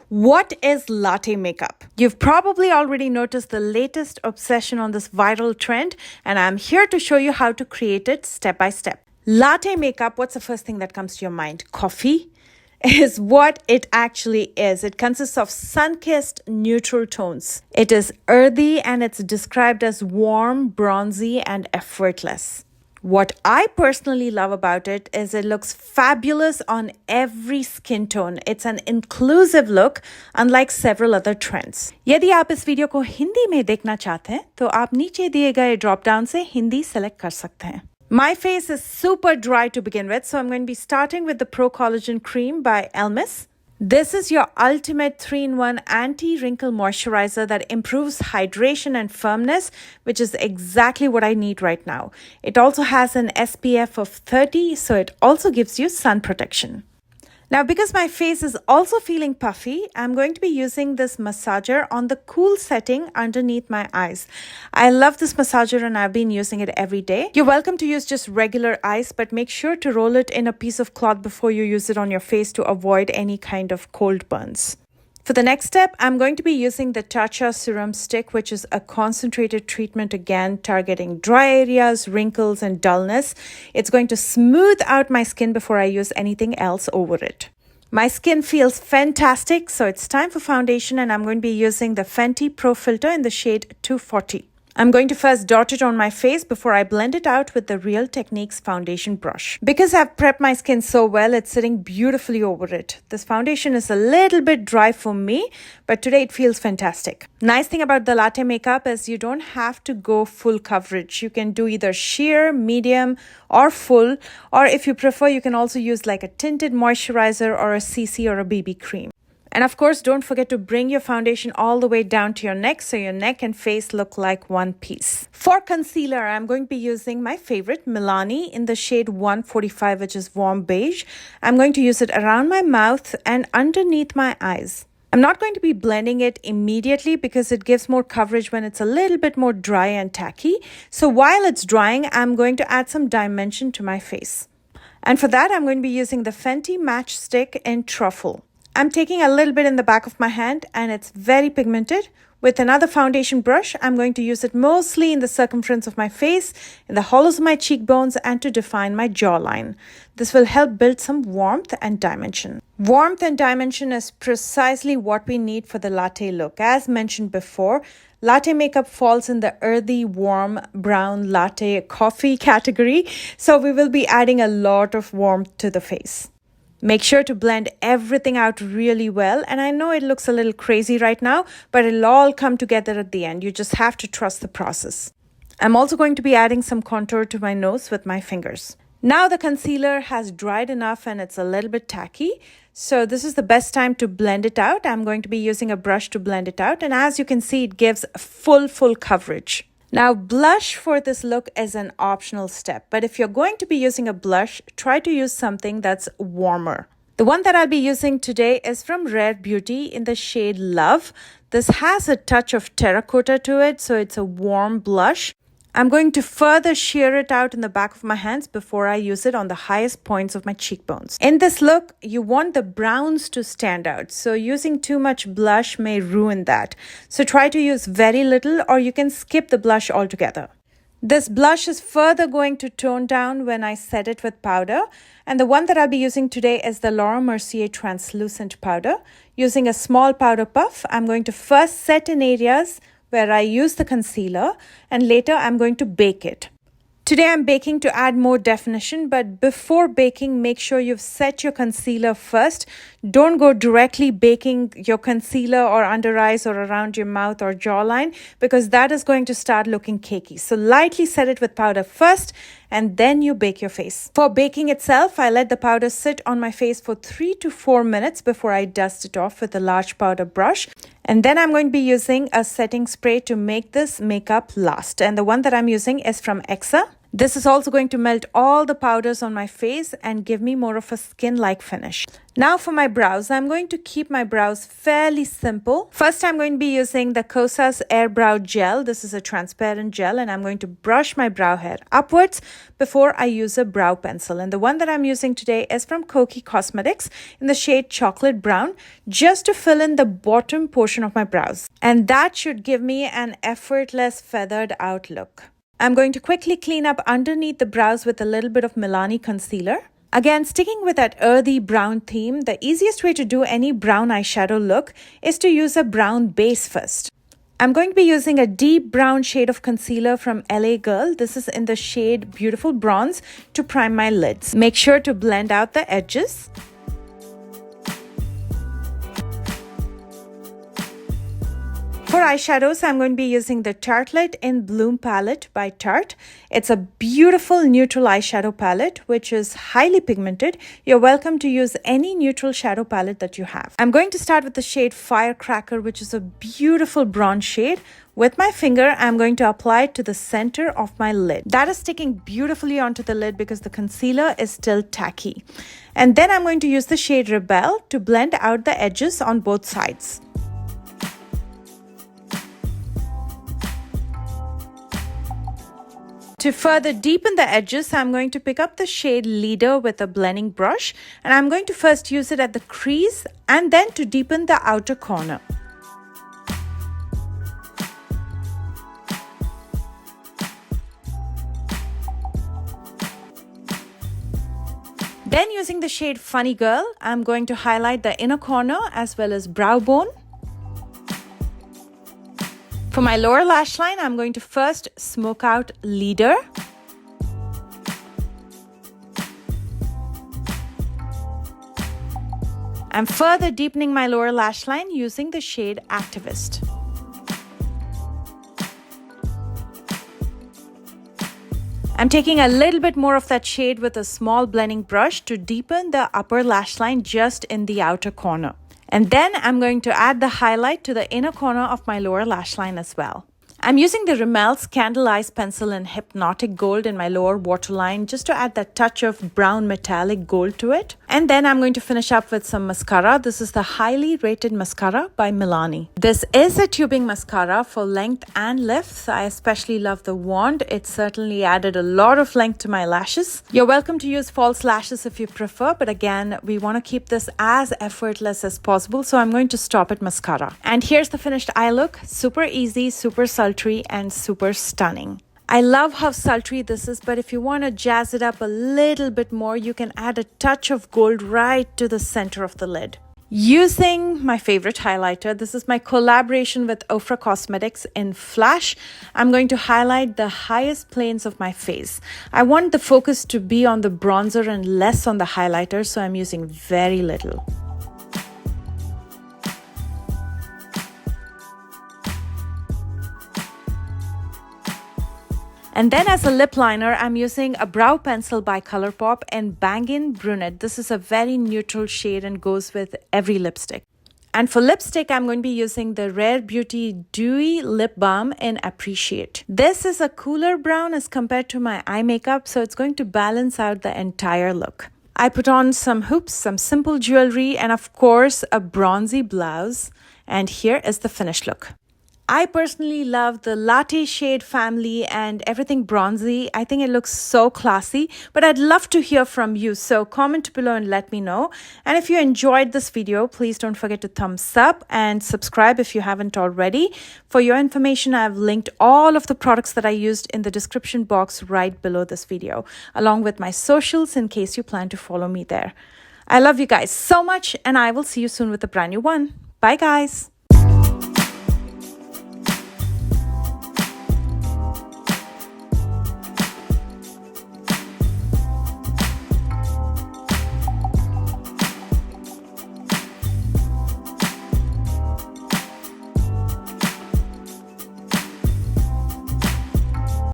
What is latte makeup? You've probably already noticed the latest obsession on this viral trend, and I'm here to show you how to create it step by step. Latte makeup, what's the first thing that comes to your mind? Coffee? Is what it actually is. It consists of sun-kissed neutral tones. It is earthy and it's described as warm, bronzy, and effortless. What I personally love about it is it looks fabulous on every skin tone. It's an inclusive look, unlike several other trends. यदि आप इस video को हिंदी में देखना चाहते हैं, तो आप नीचे दिए गए ड्रॉप डाउन से हिंदी सेलेक्ट कर सकते हैं. My face is super dry to begin with, so I'm going to be starting with the Pro Collagen Cream by Elmis. This is your ultimate 3-in-1 anti-wrinkle moisturizer that improves hydration and firmness, which is exactly what I need right now. It also has an SPF of 30, so it also gives you sun protection. Now, because my face is also feeling puffy, I'm going to be using this massager on the cool setting underneath my eyes. I love this massager and I've been using it every day. You're welcome to use just regular ice, but make sure to roll it in a piece of cloth before you use it on your face to avoid any kind of cold burns. For the next step, I'm going to be using the Cha-Cha Serum Stick, which is a concentrated treatment, again, targeting dry areas, wrinkles, and dullness. It's going to smooth out my skin before I use anything else over it. My skin feels fantastic, so it's time for foundation, and I'm going to be using the Fenty Pro Filter in the shade 240. I'm going to first dot it on my face before I blend it out with the Real Techniques foundation brush. Because I've prepped my skin so well, it's sitting beautifully over it. This foundation is a little bit dry for me, but today it feels fantastic. Nice thing about the latte makeup is you don't have to go full coverage. You can do either sheer, medium, or full, or if you prefer, you can also use like a tinted moisturizer or a CC or a BB cream. And of course, don't forget to bring your foundation all the way down to your neck so your neck and face look like one piece. For concealer, I'm going to be using my favorite, Milani, in the shade 145, which is warm beige. I'm going to use it around my mouth and underneath my eyes. I'm not going to be blending it immediately because it gives more coverage when it's a little bit more dry and tacky. So while it's drying, I'm going to add some dimension to my face. And for that, I'm going to be using the Fenty Match Stick in Truffle. I'm taking a little bit in the back of my hand and it's very pigmented. With another foundation brush, I'm going to use it mostly in the circumference of my face, in the hollows of my cheekbones, and to define my jawline. This will help build some warmth and dimension. Warmth and dimension is precisely what we need for the latte look. As mentioned before, latte makeup falls in the earthy, warm, brown latte coffee category, so we will be adding a lot of warmth to the face. Make sure to blend everything out really well. And I know it looks a little crazy right now, but it'll all come together at the end. You just have to trust the process. I'm also going to be adding some contour to my nose with my fingers. Now the concealer has dried enough and it's a little bit tacky. So this is the best time to blend it out. I'm going to be using a brush to blend it out. And as you can see, it gives full coverage. Now, blush for this look is an optional step, but if you're going to be using a blush, try to use something that's warmer. The one that I'll be using today is from Rare Beauty in the shade Love. This has a touch of terracotta to it, so it's a warm blush. I'm going to further sheer it out in the back of my hands before I use it on the highest points of my cheekbones. In this look, you want the browns to stand out, so using too much blush may ruin that. So try to use very little, or you can skip the blush altogether. This blush is further going to tone down when I set it with powder. And the one that I'll be using today is the Laura Mercier Translucent Powder. Using a small powder puff, I'm going to first set in areas where I use the concealer, and later I'm going to bake it. Today I'm baking to add more definition, but before baking, make sure you've set your concealer first. Don't go directly baking your concealer or under eyes or around your mouth or jawline, because that is going to start looking cakey. So lightly set it with powder first, and then you bake your face. For baking itself, I let the powder sit on my face for 3 to 4 minutes before I dust it off with a large powder brush. And then I'm going to be using a setting spray to make this makeup last. And the one that I'm using is from Exa. This is also going to melt all the powders on my face and give me more of a skin-like finish. Now for my brows, I'm going to keep my brows fairly simple. First, I'm going to be using the Kosas Air Brow Gel. This is a transparent gel, and I'm going to brush my brow hair upwards before I use a brow pencil. And the one that I'm using today is from Koki Cosmetics in the shade Chocolate Brown, just to fill in the bottom portion of my brows. And that should give me an effortless feathered out look. I'm going to quickly clean up underneath the brows with a little bit of Milani concealer. Again, sticking with that earthy brown theme, the easiest way to do any brown eyeshadow look is to use a brown base first. I'm going to be using a deep brown shade of concealer from LA Girl. This is in the shade Beautiful Bronze to prime my lids. Make sure to blend out the edges. For eyeshadows, I'm going to be using the Tartelette in Bloom palette by Tarte. It's a beautiful neutral eyeshadow palette, which is highly pigmented. You're welcome to use any neutral shadow palette that you have. I'm going to start with the shade Firecracker, which is a beautiful bronze shade. With my finger, I'm going to apply it to the center of my lid. That is sticking beautifully onto the lid because the concealer is still tacky. And then I'm going to use the shade Rebel to blend out the edges on both sides. To further deepen the edges, I'm going to pick up the shade Leader with a blending brush, and I'm going to first use it at the crease and then to deepen the outer corner. Then using the shade Funny Girl, I'm going to highlight the inner corner as well as brow bone. For my lower lash line, I'm going to first smoke out Leader. I'm further deepening my lower lash line using the shade Activist. I'm taking a little bit more of that shade with a small blending brush to deepen the upper lash line just in the outer corner. And then I'm going to add the highlight to the inner corner of my lower lash line as well. I'm using the Rimmel's Candle Eyes Pencil in Hypnotic Gold in my lower waterline just to add that touch of brown metallic gold to it. And then I'm going to finish up with some mascara. This is the highly rated mascara by Milani. This is a tubing mascara for length and lift. I especially love the wand. It certainly added a lot of length to my lashes. You're welcome to use false lashes if you prefer, but again, we want to keep this as effortless as possible, so I'm going to stop at mascara. And here's the finished eye look. Super easy, super sultry, and super stunning. I love how sultry this is, but if you want to jazz it up a little bit more, you can add a touch of gold right to the center of the lid. Using my favorite highlighter, this is my collaboration with Ofra Cosmetics in Flash. I'm going to highlight the highest planes of my face. I want the focus to be on the bronzer and less on the highlighter, so I'm using very little. And then as a lip liner, I'm using a brow pencil by Colourpop in Bangin Brunette. This is a very neutral shade and goes with every lipstick. And for lipstick, I'm going to be using the Rare Beauty Dewy Lip Balm in Appreciate. This is a cooler brown as compared to my eye makeup, so it's going to balance out the entire look. I put on some hoops, some simple jewelry, and of course, a bronzy blouse. And here is the finished look. I personally love the Latte shade family and everything bronzy. I think it looks so classy, but I'd love to hear from you. So comment below and let me know. And if you enjoyed this video, please don't forget to thumbs up and subscribe if you haven't already. For your information, I've linked all of the products that I used in the description box right below this video, along with my socials in case you plan to follow me there. I love you guys so much, and I will see you soon with a brand new one. Bye guys.